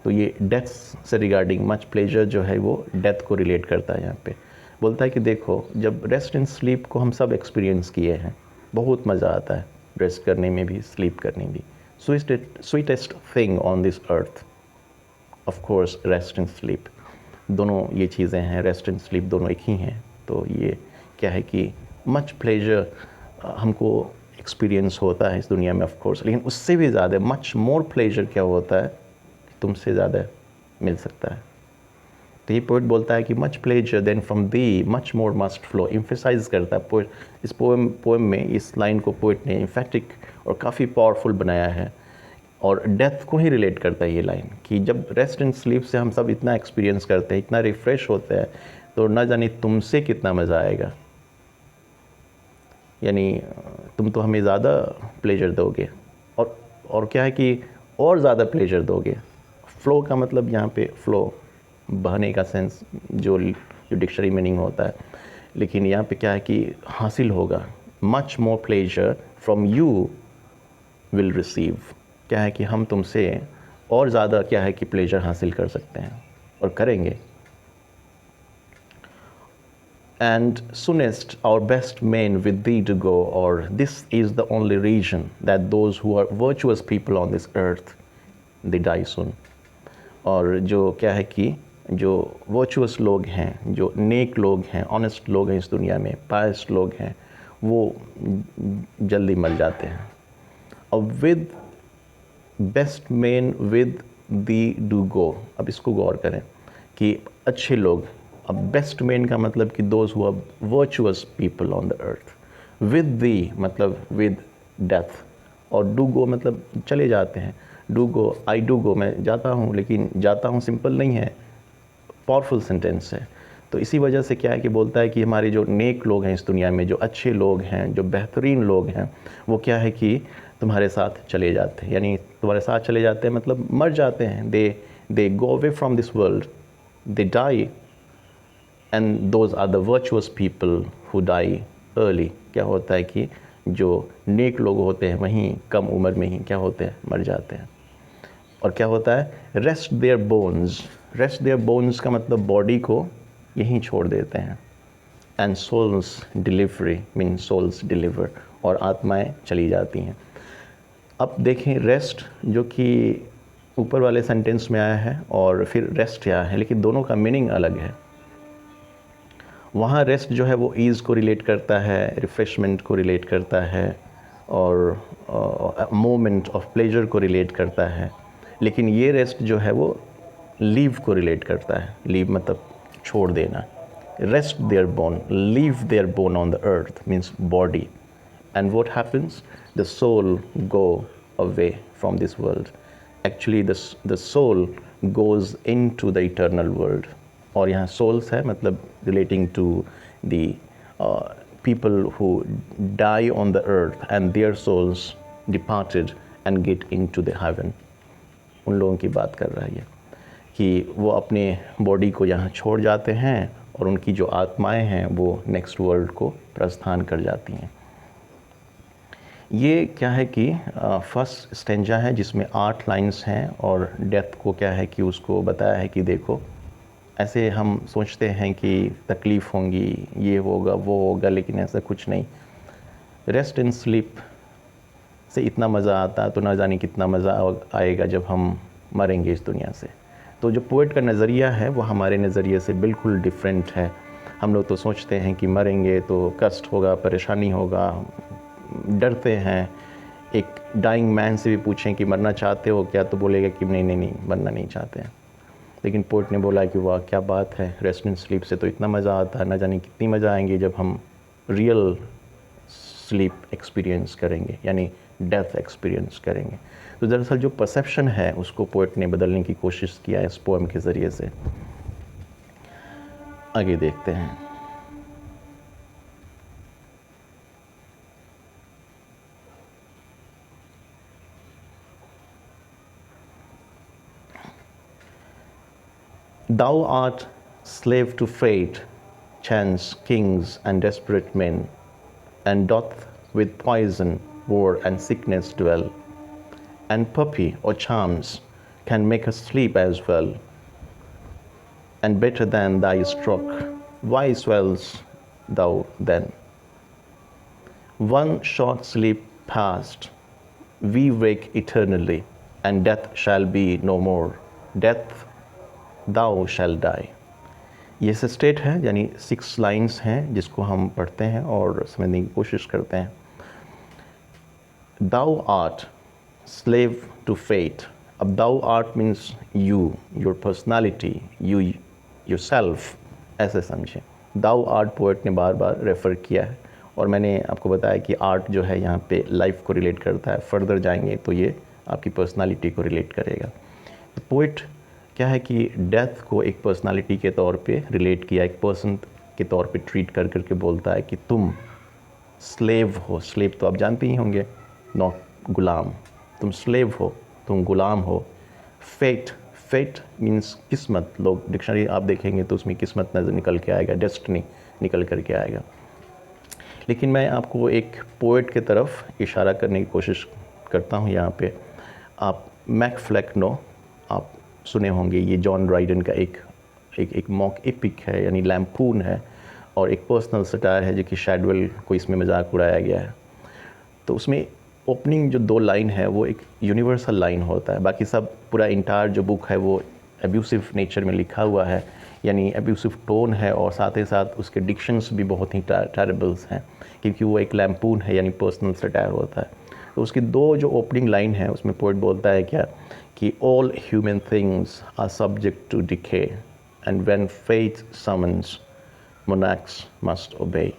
तो ये डेथ से रिगार्डिंग मच प्लेजर जो है वो डेथ को रिलेट करता है। यहाँ पे बोलता है कि देखो जब रेस्ट एंड स्लीप को हम सब एक्सपीरियंस किए हैं, बहुत मज़ा आता है रेस्ट करने में भी, स्लीप करने में भी। Sweetest thing on this earth of course rest and sleep, दोनों ये चीज़ें हैं, रेस्ट एंड स्लीप दोनों एक ही हैं। तो ये क्या है कि मच प्लेजर हमको एक्सपीरियंस होता है इस दुनिया में ऑफ कोर्स, लेकिन उससे भी ज़्यादा मच मोर प्लेजर क्या होता है, तुमसे ज़्यादा मिल सकता है। तो ये पोइट बोलता है कि much pleasure then from thee much more must flow, emphasise करता है पोइट इस पोएम में। इस लाइन को पोइट ने इम्फेटिक और काफ़ी पावरफुल बनाया है, और डेथ को ही रिलेट करता है ये लाइन कि जब रेस्ट एंड स्लीप से हम सब इतना एक्सपीरियंस करते हैं, इतना रिफ़्रेश होते हैं, तो ना जाने तुमसे कितना मज़ा आएगा। यानी तुम तो हमें ज़्यादा प्लेजर दोगे, और क्या है कि और ज़्यादा प्लेजर दोगे। फ़्लो का मतलब यहाँ पे फ़्लो बहने का सेंस जो डिक्शनरी मीनिंग होता है, लेकिन यहाँ पे क्या है कि हासिल होगा। Much more pleasure from you will receive, क्या है कि हम तुमसे और ज़्यादा क्या है कि प्लेजर हासिल कर सकते हैं और करेंगे। And soonest our best men with thee to go, or this is the only reason that those who are virtuous people on this earth they die soon। और जो क्या है कि जो वर्चुअस लोग हैं, जो नेक लोग हैं, ऑनेस्ट लोग हैं इस दुनिया में, पायस लोग हैं, वो जल्दी मर जाते हैं। और with best main with the do go. अब इसको गौर करें कि अच्छे लोग, अब बेस्ट मेन का मतलब कि those who are virtuous people on the earth, with the मतलब विद डेथ, और डू गो मतलब चले जाते हैं। Do go, I do go, मैं जाता हूँ, लेकिन जाता हूँ सिंपल नहीं है, पावरफुल सेंटेंस है। तो इसी वजह से क्या है कि बोलता है कि हमारे जो नेक लोग हैं इस दुनिया में, जो अच्छे लोग हैं, जो बेहतरीन लोग हैं, वो क्या है कि तुम्हारे साथ चले जाते हैं। यानी तुम्हारे साथ चले जाते हैं मतलब मर जाते हैं। They go away from this world, they die, and those are the virtuous people who die early. क्या होता है कि जो नेक लोग होते हैं वहीं कम उम्र में ही क्या होते हैं, मर जाते हैं। और क्या होता है, rest their bones. Rest their bones का मतलब बॉडी को यहीं छोड़ देते हैं। And souls delivery mean souls deliver, और आत्माएं चली जाती हैं। अब देखें रेस्ट जो कि ऊपर वाले सेंटेंस में आया है और फिर रेस्ट आया है, लेकिन दोनों का मीनिंग अलग है। वहाँ रेस्ट जो है वो ईज़ को रिलेट करता है, रिफ़्रेशमेंट को रिलेट करता है, और मोमेंट ऑफ प्लेजर को रिलेट करता है। लेकिन ये रेस्ट जो है वो लीव को रिलेट करता है। लीव मतलब छोड़ देना। Rest their bone, leave their bone on the earth means body, and what happens, the soul go away from this world. Actually the soul goes into the eternal world. और यहाँ souls है मतलब relating to the people who die on the earth and their souls departed and get into the heaven। उन लोगों की बात कर रहा है ये कि वो अपने बॉडी को यहाँ छोड़ जाते हैं और उनकी जो आत्माएं हैं वो नेक्स्ट वर्ल्ड को प्रस्थान कर जाती हैं। ये क्या है कि फर्स्ट स्टेंजा है जिसमें 8 लाइंस हैं और डेथ को क्या है कि उसको बताया है कि देखो, ऐसे हम सोचते हैं कि तकलीफ़ होंगी, ये होगा वो होगा, लेकिन ऐसा कुछ नहीं। रेस्ट एंड स्लीप से इतना मज़ा आता है तो ना जाने कितना मज़ा आएगा जब हम मरेंगे इस दुनिया से। तो जो पोएट का नज़रिया है वो हमारे नज़रिए से बिल्कुल डिफरेंट है। हम लोग तो सोचते हैं कि मरेंगे तो कष्ट होगा, परेशानी होगा, डरते हैं। एक डाइंग मैन से भी पूछें कि मरना चाहते हो क्या, तो बोलेगा कि नहीं नहीं नहीं, मरना नहीं चाहते हैं। लेकिन पोएट ने बोला कि वाह क्या बात है, रेस्ट एंड स्लीप से तो इतना मज़ा आता है, ना जाने कितनी मज़ा आएंगे जब हम रियल स्लीप एक्सपीरियंस करेंगे, यानी डेथ एक्सपीरियंस करेंगे। तो दरअसल जो परसेप्शन है उसको पोएट ने बदलने की कोशिश किया है इस पोएम के ज़रिए से। आगे देखते हैं। Thou art slave to fate, chance, kings, and desperate men, and doth with poison, war, and sickness dwell, and puppy or charms can make us sleep as well, and better than thy stroke, why swells thou then? One short sleep past, we wake eternally, and death shall be no more. Death thou shall die. ये state है, यानी 6 lines हैं जिसको हम पढ़ते हैं और समझने की कोशिश करते हैं। Thou art slave to fate. अब thou art means you, your personality, you yourself, ऐसे समझें। Thou art पोएट ने बार बार रेफ़र किया है और मैंने आपको बताया कि आर्ट जो है यहाँ पे लाइफ को रिलेट करता है। फर्दर जाएंगे तो ये आपकी पर्सनालिटी को रिलेट करेगा। तो पोएट क्या है कि डेथ को एक पर्सनालिटी के तौर पे रिलेट किया, एक पर्सन के तौर पे ट्रीट कर करके बोलता है कि तुम स्लेव हो। स्लेव तो आप जानते ही होंगे, नॉट गुलाम। तुम स्लेव हो, तुम गुलाम हो। फेट, फेट मीन्स किस्मत। लोग डिक्शनरी आप देखेंगे तो उसमें किस्मत नज़र निकल के आएगा, डेस्टिनी निकल कर के आएगा। लेकिन मैं आपको एक पोएट की तरफ इशारा करने की कोशिश करता हूँ यहाँ पे। आप मैक फ्लेक्नो आप सुने होंगे, ये जॉन ड्राइडन का एक मॉक एपिक है, यानी लैम्पून है, और एक पर्सनल सटायर है जो कि शैडवेल को इसमें मजाक उड़ाया गया है। तो उसमें ओपनिंग जो 2 लाइन है वो एक यूनिवर्सल लाइन होता है, बाकी सब पूरा इंटायर जो बुक है वो एब्यूसिव नेचर में लिखा हुआ है, यानी एब्यूसिव टोन है, और साथ ही साथ उसके डिक्शंस भी बहुत ही टेरेबल्स हैं क्योंकि वो एक लैम्पून है, यानी पर्सनल सटायर होता है। तो उसकी 2 जो ओपनिंग लाइन है उसमें पोएट बोलता है क्या कि all human things are subject to decay, and when fate summons, monarchs must obey.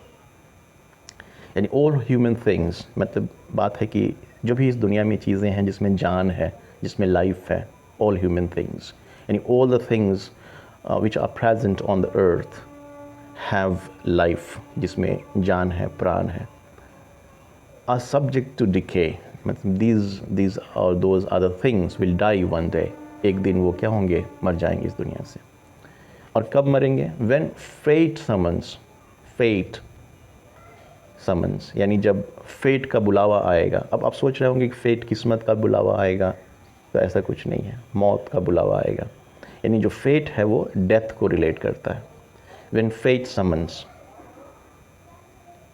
यानी all human things मतलब बात है कि जो भी इस दुनिया में चीज़ें हैं जिसमें जान है, जिसमें लाइफ है, all human things, यानी all the things which are present on the earth have life, जिसमें जान है, प्राण है, are subject to decay, मतलब these or those other things will die one day. एक दिन वो क्या होंगे, मर जाएंगे इस दुनिया से। और कब मरेंगे? When fate summons, fate summons, यानी जब फेट का बुलावा आएगा। अब आप सोच रहे होंगे कि फेट किस्मत का बुलावा आएगा, तो ऐसा कुछ नहीं है, मौत का बुलावा आएगा। यानी जो फेट है वो डेथ को रिलेट करता है। When fate summons,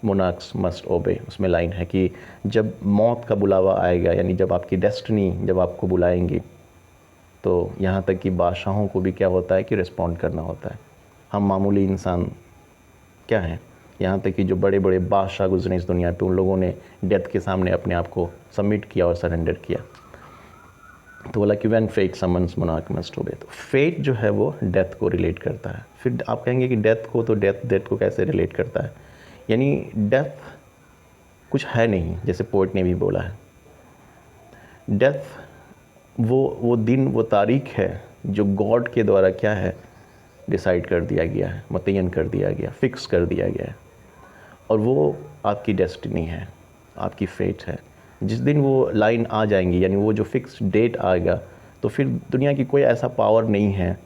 monarchs must ओबे, उसमें लाइन है कि जब मौत का बुलावा आएगा, यानी जब आपकी डेस्टिनी जब आपको बुलाएंगी, तो यहाँ तक कि बादशाहों को भी क्या होता है कि रिस्पॉन्ड करना होता है। हम मामूली इंसान क्या हैं, यहाँ तक कि जो बड़े बड़े बादशाह गुजरे इस दुनिया पे, उन लोगों ने डेथ के सामने अपने आप को सबमिट किया और सरेंडर किया। तो बोला कि when fate summons monarch must obey. तो फेट जो है वो डेथ को रिलेट करता है। फिर आप कहेंगे कि डेथ को, तो डेथ को कैसे रिलेट करता है? यानी डेथ कुछ है नहीं, जैसे पोएट ने भी बोला है। डेथ वो दिन, वो तारीख है जो गॉड के द्वारा क्या है, डिसाइड कर दिया गया है, मुतय्यन कर दिया गया, फिक्स कर दिया गया है, और वो आपकी डेस्टिनी है, आपकी फेट है। जिस दिन वो लाइन आ जाएंगी, यानी वो जो फिक्स डेट आएगा तो फिर दुनिया की कोई ऐसा पावर नहीं है,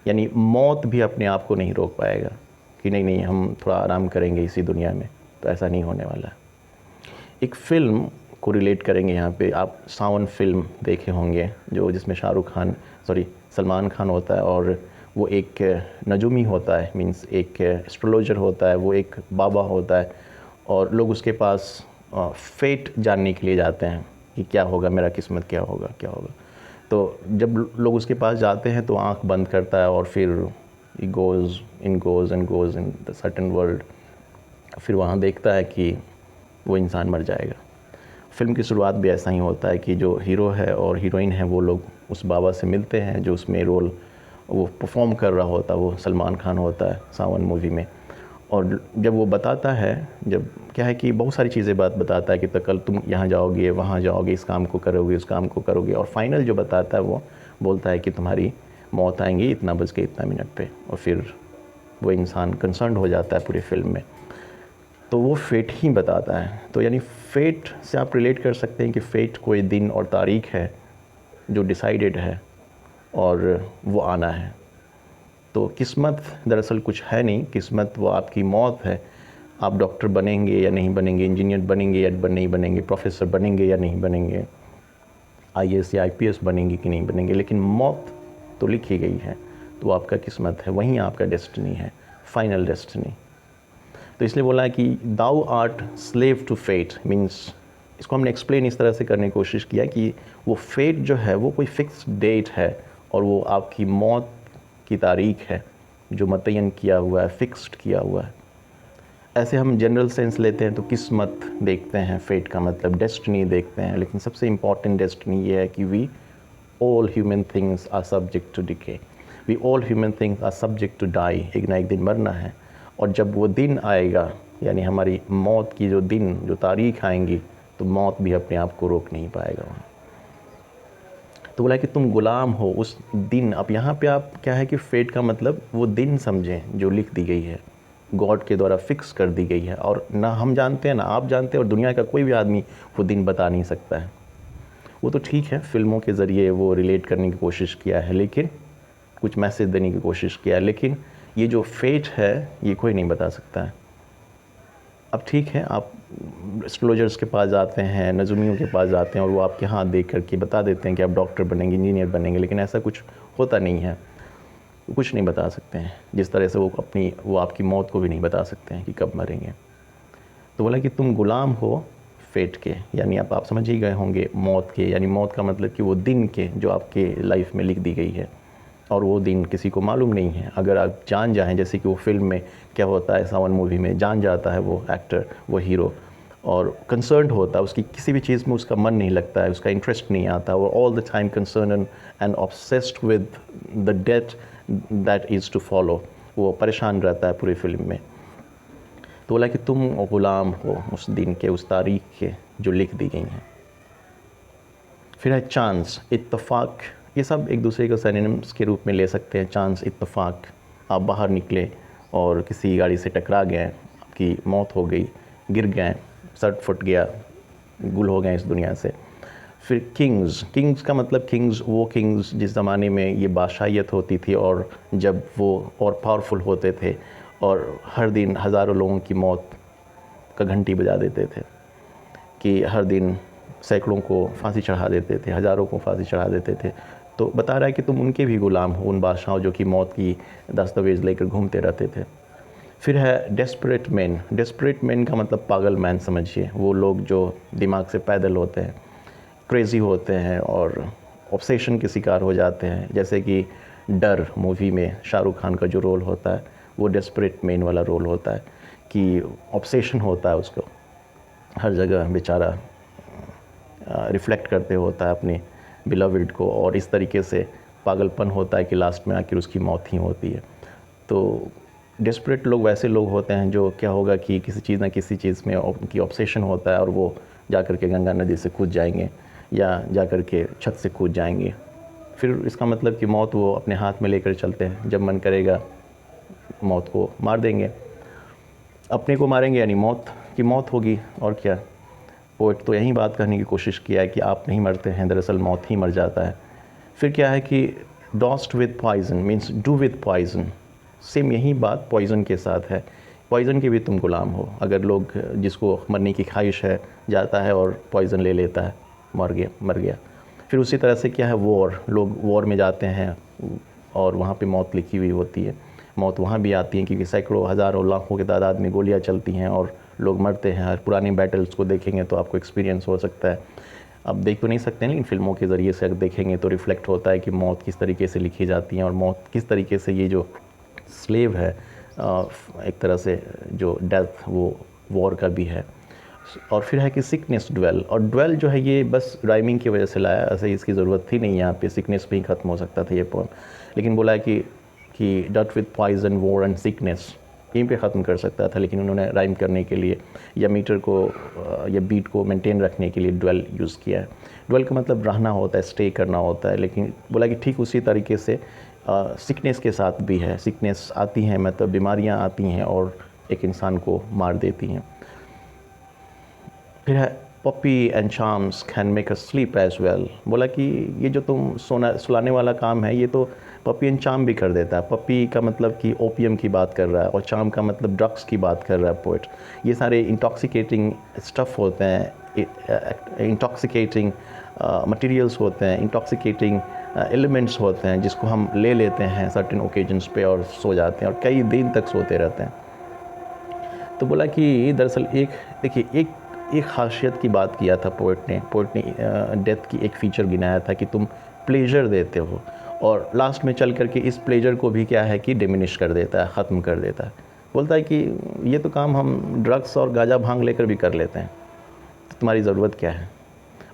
यानी मौत भी अपने आप को नहीं रोक पाएगा कि नहीं नहीं हम थोड़ा आराम करेंगे इसी दुनिया में, तो ऐसा नहीं होने वाला। एक फ़िल्म को रिलेट करेंगे यहाँ पे, आप सावन फिल्म देखे होंगे जो जिसमें सलमान खान होता है और वो एक नजूमी होता है, मींस एक एस्ट्रोलॉजर होता है, वो एक बाबा होता है और लोग उसके पास फेट जानने के लिए जाते हैं कि क्या होगा, मेरा किस्मत क्या होगा क्या होगा। तो जब लोग उसके पास जाते हैं तो आंख बंद करता है और फिर goes in the certain world, फिर वहाँ देखता है कि वो इंसान मर जाएगा। फ़िल्म की शुरुआत भी ऐसा ही होता है कि जो हीरो है और हीरोइन है वो लोग उस बाबा से मिलते हैं जो उसमें रोल वो परफॉर्म कर रहा होता है, वो सलमान खान होता है सावन मूवी में। और जब वो बताता है, जब क्या है कि बहुत सारी चीज़ें बताता है कि तो कल तुम यहाँ जाओगे, वहाँ जाओगे, इस काम को करोगे, उस काम को करोगे, और फाइनल जो बताता है वो बोलता है कि तुम्हारी मौत आएंगी इतना बज के इतना मिनट पे, और फिर वो इंसान कंसर्न हो जाता है पूरी फिल्म में। तो वो फेट ही बताता है। तो यानी फेट से आप रिलेट कर सकते हैं कि फेट कोई दिन और तारीख है जो डिसाइडेड है और वो आना है। तो किस्मत दरअसल कुछ है नहीं, किस्मत वो आपकी मौत है। आप डॉक्टर बनेंगे या नहीं बनेंगे, इंजीनियर बनेंगे या नहीं बनेंगे, प्रोफेसर बनेंगे या नहीं बनेंगे, आईएएस या आईपीएस बनेंगे कि नहीं बनेंगे, लेकिन मौत तो लिखी गई है, तो आपका किस्मत है, वहीं आपका डेस्टिनी है, फाइनल डेस्टिनी। तो इसलिए बोला है कि thou art slave to fate, means इसको हमने एक्सप्लेन इस तरह से करने की कोशिश किया कि वो फेट जो है वो कोई फिक्स डेट है और वो आपकी मौत की तारीख है जो मुतय्यन किया हुआ है, फिक्स्ड किया हुआ है। ऐसे हम जनरल सेंस लेते हैं तो किस्मत देखते हैं, फेट का मतलब डेस्टिनी देखते हैं, लेकिन सबसे इम्पॉर्टेंट डेस्टिनी ये है कि we all human things are subject to decay, we all human things are subject to die, एक ना एक दिन मरना है। और जब वो दिन आएगा, यानी हमारी मौत की जो दिन, जो तारीख आएंगी, तो मौत भी अपने आप को रोक नहीं पाएगा वहाँ। तो बोला कि तुम गुलाम हो उस दिन। अब यहाँ पे आप क्या है कि फेट का मतलब वो दिन समझें जो लिख दी गई है, गॉड के द्वारा फिक्स कर दी गई है, और ना हम जानते हैं ना आप जानते हैं और दुनिया का कोई भी आदमी वो दिन बता नहीं सकता है। वो तो ठीक है, फिल्मों के ज़रिए वो रिलेट करने की कोशिश किया है, लेकिन कुछ मैसेज देने की कोशिश किया है, लेकिन ये जो फेट है ये कोई नहीं बता सकता है। अब ठीक है, आप एस्ट्रोलॉजर्स के पास जाते हैं, नजूमियों के पास जाते हैं और वो आपके हाथ देख करके बता देते हैं कि आप डॉक्टर बनेंगे, इंजीनियर बनेंगे, लेकिन ऐसा कुछ होता नहीं है, वो कुछ नहीं बता सकते हैं। जिस तरह से वो आपकी मौत को भी नहीं बता सकते हैं कि कब मरेंगे। तो बोला कि तुम गुलाम हो फेट के, यानी आप समझ ही गए होंगे मौत के, यानी मौत का मतलब कि वो दिन के जो आपके लाइफ में लिख दी गई है, और वो दिन किसी को मालूम नहीं है। अगर आप जान जाएं, जैसे कि वो फिल्म में क्या होता है, सावन मूवी में जान जाता है वो एक्टर, वो हीरो, और कंसर्न्ड होता है, उसकी किसी भी चीज़ में उसका मन नहीं लगता है, उसका इंटरेस्ट नहीं आता, वो all the time concern and obsessed with the death that is to follow, वो परेशान रहता है पूरी फिल्म में। तो बोला कि तुम गुलाम हो उस दिन के, उस तारीख के जो लिख दी गई हैं। फिर है चांस, इत्तफाक, ये सब एक दूसरे को सिनोनिम्स के रूप में ले सकते हैं। चांस, इत्तफाक, आप बाहर निकले और किसी गाड़ी से टकरा गए, आपकी मौत हो गई, गिर गए, सर फुट गया, गुल हो गए इस दुनिया से। फिर किंग्स, किंग्स का मतलब वो किंग्स जिस ज़माने में ये बादशाहियत होती थी और जब वो और पावरफुल होते थे और हर दिन हज़ारों लोगों की मौत का घंटी बजा देते थे, कि हर दिन सैकड़ों को फांसी चढ़ा देते थे, हज़ारों को फांसी चढ़ा देते थे। तो बता रहा है कि तुम उनके भी गुलाम हो, उन बादशाहों जो कि मौत की दस्तावेज़ लेकर घूमते रहते थे। फिर है डेस्परेट मैन, डेस्परेट मैन का मतलब पागल मैन समझिए, वो लोग जो दिमाग से पैदल होते हैं, क्रेज़ी होते हैं और ऑब्सेशन के शिकार हो जाते हैं। जैसे कि डर मूवी में शाहरुख खान का जो रोल होता है वो डेस्परेट मैन वाला रोल होता है, कि ऑब्सेशन होता है उसको, हर जगह बेचारा रिफ़्लेक्ट करते होता है अपने बिलवड को, और इस तरीके से पागलपन होता है कि लास्ट में आखिर उसकी मौत ही होती है। तो डेस्परेट लोग वैसे लोग होते हैं जो क्या होगा कि किसी चीज़ ना किसी चीज़ में उनकी ऑब्सेशन होता है और वो जा कर के गंगा नदी से कूद जाएंगे या जा कर के छत से कूद जाएंगे। फिर इसका मतलब कि मौत वो अपने हाथ में लेकर चलते हैं, जब मन करेगा मौत को मार देंगे, अपने को मारेंगे यानी मौत की मौत होगी, और क्या। पोएट तो यही बात कहने की कोशिश किया है कि आप नहीं मरते हैं, दरअसल मौत ही मर जाता है। फिर क्या है कि dost with poison means do with poison, same यही बात पॉइजन के साथ है, पॉइजन के भी तुम गुलाम हो। अगर लोग जिसको मरने की ख्वाहिश है जाता है और पॉइजन ले लेता है, मर गया। फिर उसी तरह से क्या है वॉर, लोग वॉर में जाते हैं और वहाँ पे मौत लिखी हुई होती है, मौत वहाँ भी आती है क्योंकि सैकड़ों हज़ारों लाखों की तादाद में गोलियाँ चलती हैं और लोग मरते हैं। हर पुरानी बैटल्स को देखेंगे तो आपको एक्सपीरियंस हो सकता है, अब देख तो नहीं सकते हैं लेकिन फिल्मों के ज़रिए से अगर देखेंगे तो रिफ्लेक्ट होता है कि मौत किस तरीके से लिखी जाती है और मौत किस तरीके से ये जो स्लेव है एक तरह से जो डेथ वो वॉर का भी है। और फिर है कि सिकनेस ड्वेल, और ड्वेल जो है ये बस राइमिंग की वजह से लाया, ऐसे इसकी ज़रूरत थी नहीं, यहाँ पे सिकनेस पे ही ख़त्म हो सकता था ये पोम, लेकिन बोला है कि डट with poison war and sickness, यहीं पे ख़त्म कर सकता था, लेकिन उन्होंने राइम करने के लिए या मीटर को या बीट को मेंटेन रखने के लिए ड्वेल यूज़ किया है। ड्वेल का मतलब रहना होता है, स्टे करना होता है, लेकिन बोला कि ठीक उसी तरीके से सिकनेस के साथ भी है, सिकनेस आती हैं मतलब बीमारियां आती हैं और एक इंसान को मार देती हैं। फिर है poppy and charms can make us sleep as well, बोला कि ये जो तुम सुलाने वाला काम है ये तो पपी एंड चार्म भी कर देता है। पपी का मतलब कि ओपियम की बात कर रहा है और चार्म का मतलब ड्रग्स की बात कर रहा है पोइट। ये सारे इंटॉक्सिकेटिंग स्टफ़ होते हैं, इंटॉक्सिकेटिंग मटेरियल्स होते हैं, इंटॉक्सिकेटिंग एलिमेंट्स होते हैं जिसको हम ले लेते हैं सर्टेन ओकेजन्स पे और सो जाते हैं और कई दिन तक सोते रहते हैं। तो बोला कि दरअसल देखिए एक खासियत की बात किया था पोइट ने डेथ की एक फ़ीचर गिनाया था कि तुम प्लेजर देते हो और लास्ट में चल करके इस प्लेजर को भी क्या है कि डिमिनिश कर देता है, ख़त्म कर देता है। बोलता है कि ये तो काम हम ड्रग्स और गांजा भांग लेकर भी कर लेते हैं, तो तुम्हारी ज़रूरत क्या है।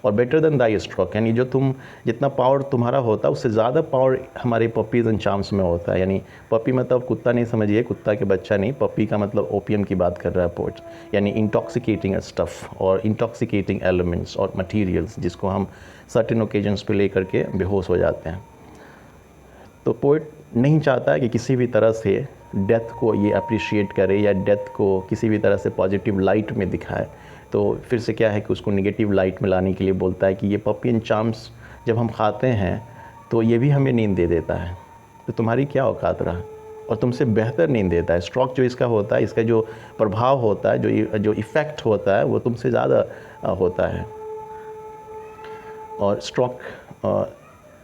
और बेटर देन दाई स्ट्रोक, यानी जो तुम जितना पावर तुम्हारा होता है उससे ज़्यादा पावर हमारे पपीज़ एंड चार्म्स में होता है। यानी पपी मतलब कुत्ता नहीं समझिए, कुत्ता के बच्चा नहीं, पपी का मतलब ओपियम की बात कर रहा है पोइट, यानी इंटॉक्सिकेटिंग स्टफ़ और इंटॉक्सिकेटिंग एलिमेंट्स और मटीरियल्स जिसको हम सर्टेन ओकेजन्स पे लेकर के बेहोश हो जाते हैं। तो पोइट नहीं चाहता कि किसी भी तरह से डेथ को ये अप्रिशिएट करे या डेथ को किसी भी तरह से पॉजिटिव लाइट में दिखाए। तो फिर से क्या है कि उसको नेगेटिव लाइट में लाने के लिए बोलता है कि ये पपी एंड चार्म्स जब हम खाते हैं तो ये भी हमें नींद दे देता है, तो तुम्हारी क्या औकात रहा, और तुमसे बेहतर नींद देता है। स्ट्रोक जो इसका होता है, इसका जो प्रभाव होता है, जो इफ़ेक्ट होता है वो तुमसे ज़्यादा होता है। और स्ट्रोक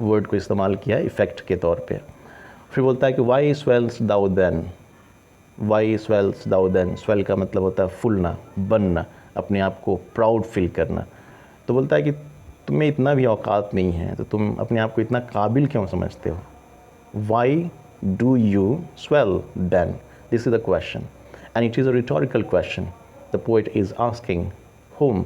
वर्ड को इस्तेमाल किया इफ़ेक्ट के तौर पे। फिर बोलता है कि वाई स्वेल्स दाउ देन, वाई स्वेल्स दाउ देन, स्वेल का मतलब होता है फूलना, बनना, अपने आप को प्राउड फील करना। तो बोलता है कि तुम्हें इतना भी औकात नहीं है तो तुम अपने आप को इतना काबिल क्यों समझते हो। Why do you swell then, this is the question and it is a rhetorical question the poet is asking whom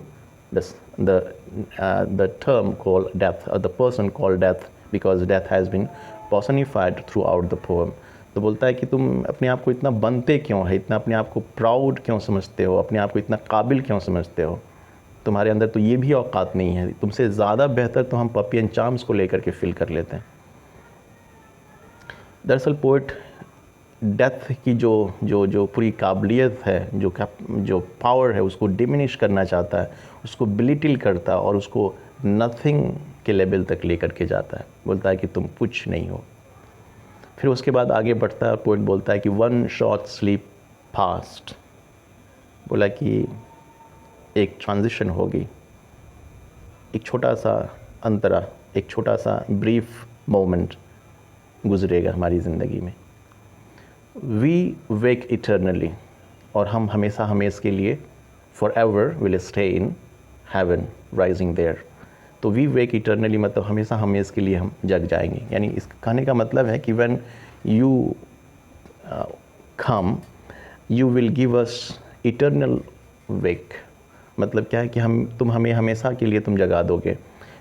the term called death, or the person called death, because death has been personified throughout the poem. तो बोलता है कि तुम अपने आप को इतना बनते क्यों है, इतना अपने आप को प्राउड क्यों समझते हो, अपने आप को इतना काबिल क्यों समझते हो, तुम्हारे अंदर तो ये भी औकात नहीं है, तुमसे ज़्यादा बेहतर तो हम पपी एंड चार्म्स को लेकर के फील कर लेते हैं। दरअसल पोइट डेथ की जो पूरी काबिलियत है, जो पावर है, उसको डिमिनिश करना चाहता है, उसको बिलिटिल करता है और उसको नथिंग के लेवल तक लेकर के जाता है। बोलता है कि तुम कुछ नहीं हो। फिर उसके बाद आगे बढ़ता है, पोइट बोलता है कि वन शॉर्ट स्लीप फास्ट, बोला कि एक ट्रांजिशन होगी, एक छोटा सा अंतरा, एक छोटा सा ब्रीफ मोमेंट गुजरेगा हमारी ज़िंदगी में। वी वेक इटर्नली, और हम हमेशा हमेश के लिए for ever will stay in heaven rising there. तो वी वेक इटर्नली मतलब हमेशा हमेश के लिए हम जग जाएंगे। यानी इस कहने का मतलब है कि when you come you will give us eternal wake, मतलब क्या है कि तुम हमें हमेशा के लिए तुम जगा दोगे।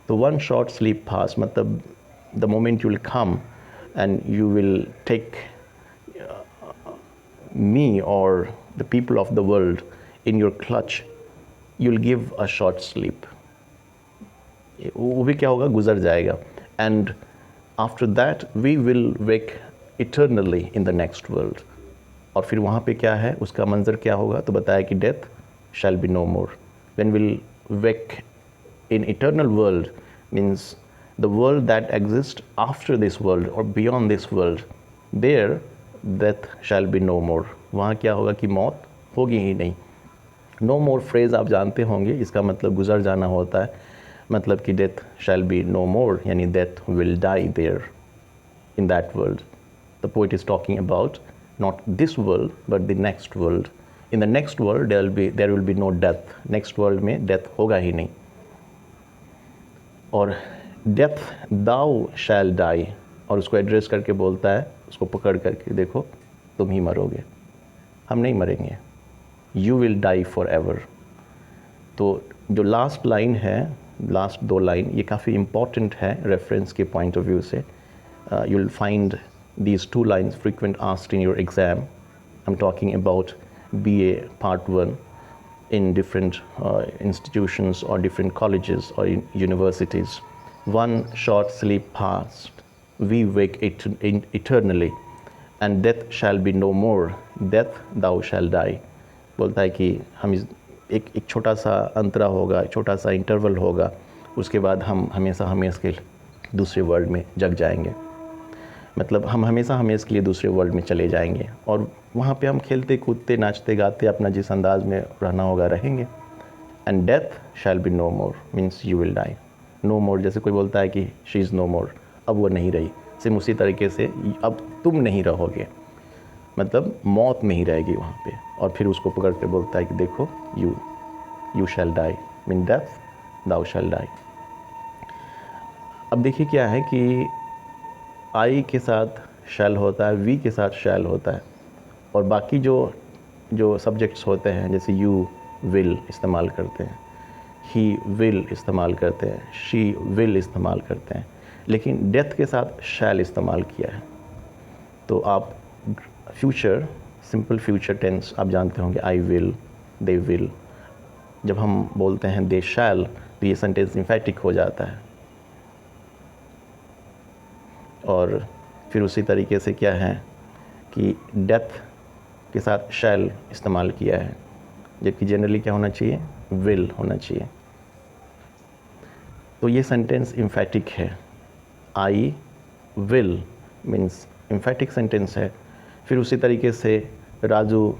तो वन शॉर्ट स्लीप फास्ट मतलब the moment you will come and you will take me or the people of the world in your clutch, you'll give a short sleep, वो भी क्या होगा, गुजर जाएगा। and after that we will wake eternally in the next world, और फिर वहाँ पे क्या है, उसका मंजर क्या होगा, तो बताया कि death shall be no more। when we'll wake in eternal world means The world that exists after this world or beyond this world, there death shall be no more. वहाँ क्या होगा कि मौत होगी ही नहीं. नो मोर फ्रेज़ आप जानते होंगे, इसका मतलब गुजर जाना होता है. मतलब कि death shall be no more, यानी death will die there in that world. The poet is talking about not this world but the next world. In the next world there will be no death. Next world में death होगा ही नहीं. और death thou shall die, और उसको address करके बोलता है, उसको पकड़ करके देखो तुम ही मरोगे, हम नहीं मरेंगे. You will die for ever. तो जो लास्ट लाइन है, लास्ट 2 लाइन, ये काफ़ी इम्पॉर्टेंट है रेफरेंस के पॉइंट ऑफ व्यू से. You will find these 2 lines frequent asked in your exam. I am talking about BA Part 1 in different institutions or different colleges or in universities. One short sleep past, we wake eternally, and death shall be no more. Death thou shall die. बोलता है कि हम एक छोटा सा अंतरा होगा, छोटा सा इंटरवल होगा, उसके बाद हम हमेशा के दूसरे वर्ल्ड में जग जाएंगे. मतलब हम हमेशा के लिए दूसरे वर्ल्ड में चले जाएंगे, और वहाँ पे हम खेलते कूदते नाचते गाते अपना जिस अंदाज में रहना होगा रहेंगे. And death shall be no more means you will die. No more, जैसे कोई बोलता है कि शी इज़ नो मोर, अब वो नहीं रही, सेम उसी तरीके से अब तुम नहीं रहोगे, मतलब मौत नहीं रहेगी वहाँ पे. और फिर उसको पकड़ के बोलता है कि देखो you shall die mean death thou shall die. अब देखिए क्या है कि आई के साथ शैल होता है, वी के साथ शैल होता है, और बाकी जो सब्जेक्ट्स होते हैं जैसे यू विल इस्तेमाल करते हैं, ही विल इस्तेमाल करते हैं, शी विल इस्तेमाल करते हैं, लेकिन डेथ के साथ शैल इस्तेमाल किया है. तो आप फ्यूचर, सिंपल फ्यूचर टेंस आप जानते होंगे, आई विल, दे विल. जब हम बोलते हैं दे शैल, तो ये सेंटेंस इम्फेटिक हो जाता है. और फिर उसी तरीके से क्या है कि डेथ के साथ शैल इस्तेमाल किया है, जबकि जनरली क्या होना चाहिए, विल होना चाहिए. तो ये सेंटेंस इम्फेटिक है. I will means emphatic sentence है. फिर उसी तरीके से राजू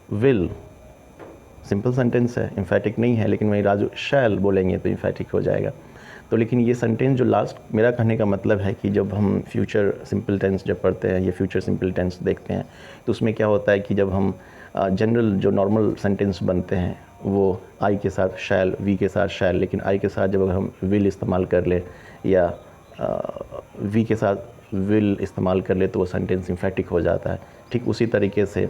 विल, सिंपल सेंटेंस है, इम्फेटिक नहीं है, लेकिन वही राजू शैल बोलेंगे तो इम्फेटिक हो जाएगा. तो लेकिन ये सेंटेंस जो लास्ट, मेरा कहने का मतलब है कि जब हम फ्यूचर सिंपल टेंस जब पढ़ते हैं या फ्यूचर सिंपल टेंस देखते हैं, तो उसमें क्या होता है कि जब हम जनरल जो नॉर्मल सेंटेंस बनते हैं वो आई के साथ शैल, वी के साथ शैल, लेकिन आई के साथ जब अगर हम विल इस्तेमाल कर ले या वी के साथ विल इस्तेमाल कर ले तो वो सेंटेंस इम्फेटिक हो जाता है. ठीक उसी तरीके से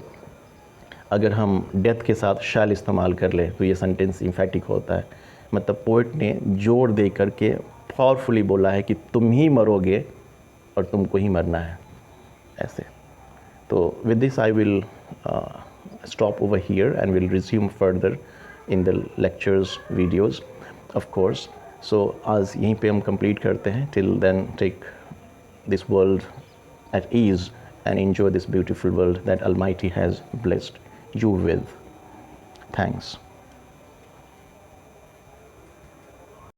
अगर हम डेथ के साथ शैल इस्तेमाल कर ले तो ये सेंटेंस इम्फेटिक होता है. मतलब पोइट ने जोर दे करके पावरफुली बोला है कि तुम ही मरोगे और तुमको ही मरना है, ऐसे. तो with this I will stop over here and we'll resume further in the lectures videos of course. So आज यहीं पे हम complete करते हैं. Till then take this world at ease and enjoy this beautiful world that Almighty has blessed you with. Thanks.